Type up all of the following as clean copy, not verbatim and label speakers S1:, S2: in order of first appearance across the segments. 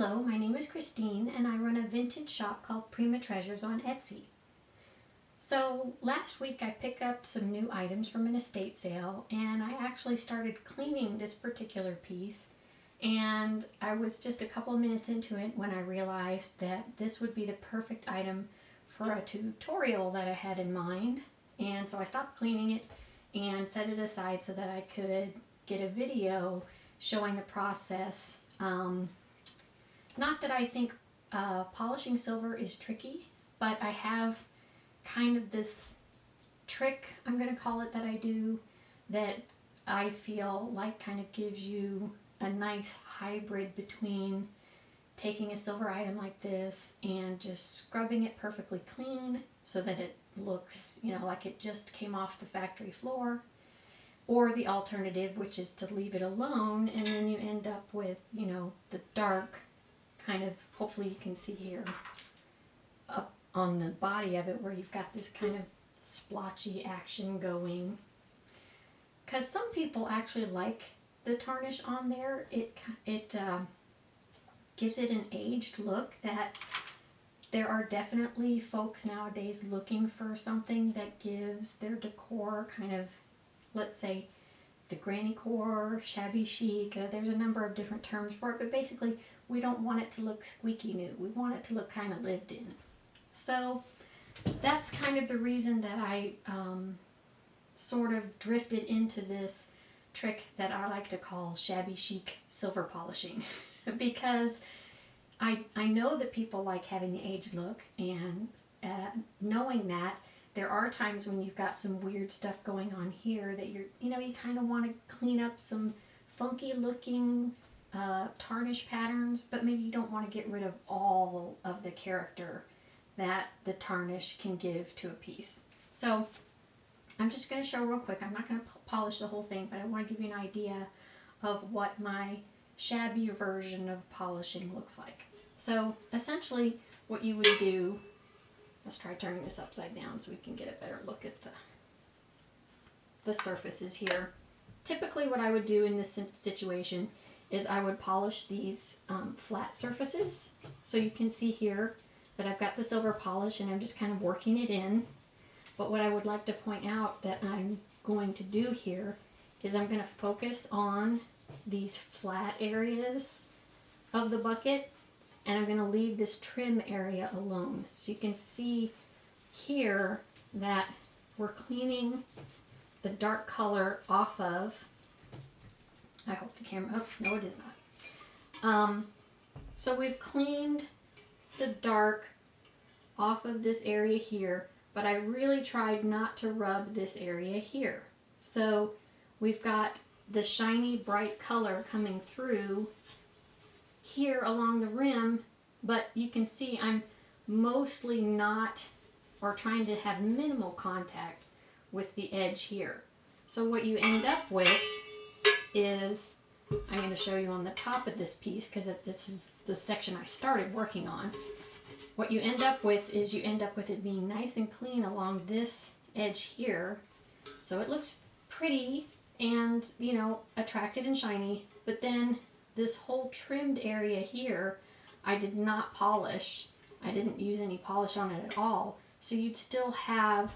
S1: Hello, my name is Christine and I run a vintage shop called Prima Treasures on Etsy. So last week I picked up some new items from an estate sale and I actually started cleaning this particular piece, and I was just a couple of minutes into it when I realized that this would be the perfect item for a tutorial that I had in mind. And so I stopped cleaning it and set it aside so that I could get a video showing the process. Not that I think polishing silver is tricky, but I have kind of this trick, I'm going to call it, that I do that I feel like kind of gives you a nice hybrid between taking a silver item like this and just scrubbing it perfectly clean so that it looks, like it just came off the factory floor, or the alternative, which is to leave it alone and then you end up with, the dark kind of, hopefully you can see here up on the body of it where you've got this kind of splotchy action going. Because some people actually like the tarnish on there. It gives it an aged look that there are definitely folks nowadays looking for something that gives their decor kind of, let's say, the granny core, shabby chic. There's a number of different terms for it, but basically we don't want it to look squeaky new. We want it to look kind of lived in. So that's kind of the reason that I sort of drifted into this trick that I like to call shabby chic silver polishing because I know that people like having the aged look, and knowing that there are times when you've got some weird stuff going on here that you kind of want to clean up some funky looking tarnish patterns, but maybe you don't want to get rid of all of the character that the tarnish can give to a piece. So I'm just going to show real quick. I'm not going to polish the whole thing, but I want to give you an idea of what my shabby version of polishing looks like. So essentially what you would do, let's try turning this upside down so we can get a better look at the surfaces here. Typically what I would do in this situation is I would polish these flat surfaces. So you can see here that I've got the silver polish and I'm just kind of working it in. But what I would like to point out that I'm going to do here is I'm going to focus on these flat areas of the bucket, and I'm going to leave this trim area alone. So you can see here that we're cleaning the dark color off of, I hope the camera, oh, no it is not. So we've cleaned the dark off of this area here, but I really tried not to rub this area here. So we've got the shiny bright color coming through here along the rim, but you can see I'm mostly not, or trying to have minimal contact with the edge here. So what you end up with is, I'm going to show you on the top of this piece because this is the section I started working on. What you end up with is you end up with it being nice and clean along this edge here. So it looks pretty and, attractive and shiny, but then this whole trimmed area here, I did not polish. I didn't use any polish on it at all. So you'd still have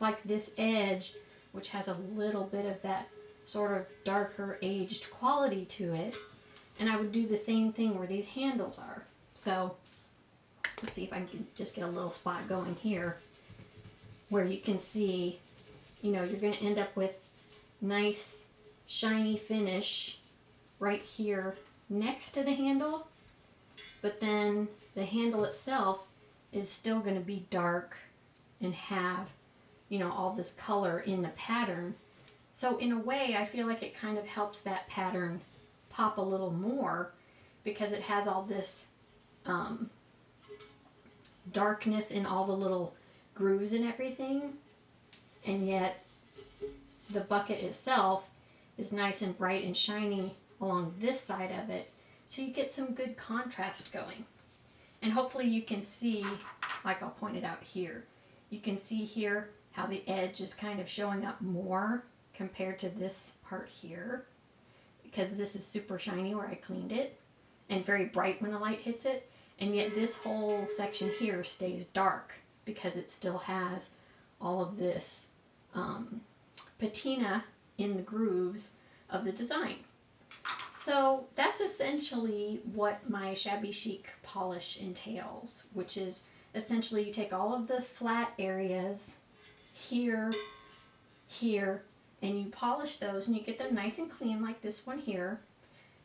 S1: like this edge, which has a little bit of that sort of darker aged quality to it. And I would do the same thing where these handles are. So let's see if I can just get a little spot going here where you can see, you're going to end up with nice shiny finish right here next to the handle, but then the handle itself is still going to be dark and have, all this color in the pattern. So in a way, I feel like it kind of helps that pattern pop a little more because it has all this darkness in all the little grooves and everything, and yet the bucket itself is nice and bright and shiny along this side of it, so you get some good contrast going. And hopefully you can see, like I'll point it out here, you can see here how the edge is kind of showing up more compared to this part here, because this is super shiny where I cleaned it. and very bright when the light hits it, and yet this whole section here stays dark because it still has all of this patina in the grooves of the design. So that's essentially what my Shabby Chic polish entails, which is essentially you take all of the flat areas here, here, and you polish those and you get them nice and clean like this one here,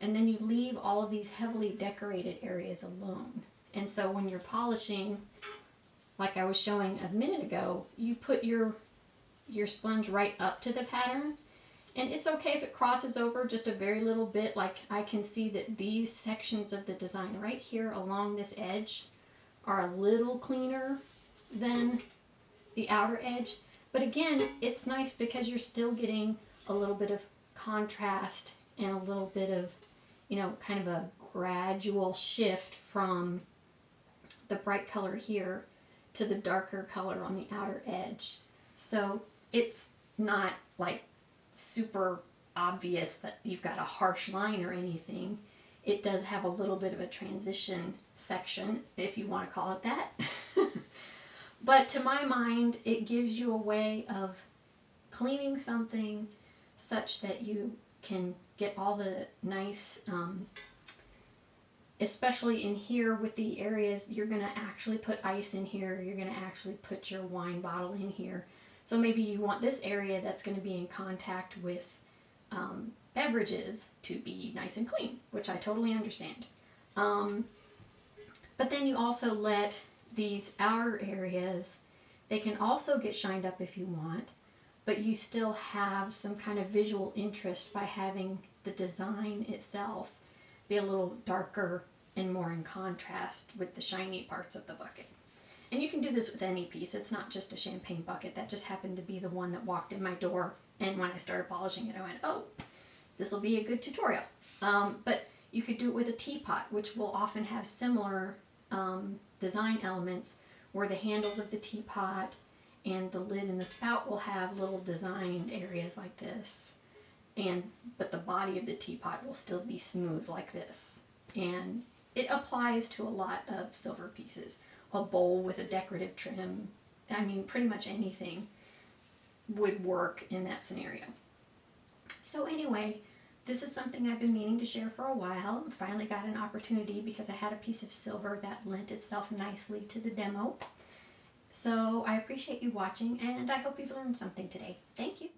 S1: and then you leave all of these heavily decorated areas alone. And so when you're polishing, like I was showing a minute ago, you put your sponge right up to the pattern, and it's okay if it crosses over just a very little bit. Like I can see that these sections of the design right here along this edge are a little cleaner than the outer edge. But again, it's nice because you're still getting a little bit of contrast and a little bit of, you know, kind of a gradual shift from the bright color here to the darker color on the outer edge. So it's not like super obvious that you've got a harsh line or anything. It does have a little bit of a transition section, if you want to call it that. But to my mind, it gives you a way of cleaning something such that you can get all the nice, especially in here with the areas, you're going to actually put ice in here, you're going to actually put your wine bottle in here. So maybe you want this area that's going to be in contact with beverages to be nice and clean, which I totally understand. But then you also let these outer areas, they can also get shined up if you want, but you still have some kind of visual interest by having the design itself be a little darker and more in contrast with the shiny parts of the bucket. And you can do this with any piece. It's not just a champagne bucket. That just happened to be the one that walked in my door, and when I started polishing it, I went, oh, this will be a good tutorial. But you could do it with a teapot, which will often have similar design elements, where the handles of the teapot and the lid and the spout will have little designed areas like this, but the body of the teapot will still be smooth like this. And it applies to a lot of silver pieces. A bowl with a decorative trim, I mean, pretty much anything would work in that scenario. So anyway, this is something I've been meaning to share for a while. Finally got an opportunity because I had a piece of silver that lent itself nicely to the demo. So I appreciate you watching, and I hope you've learned something today. Thank you.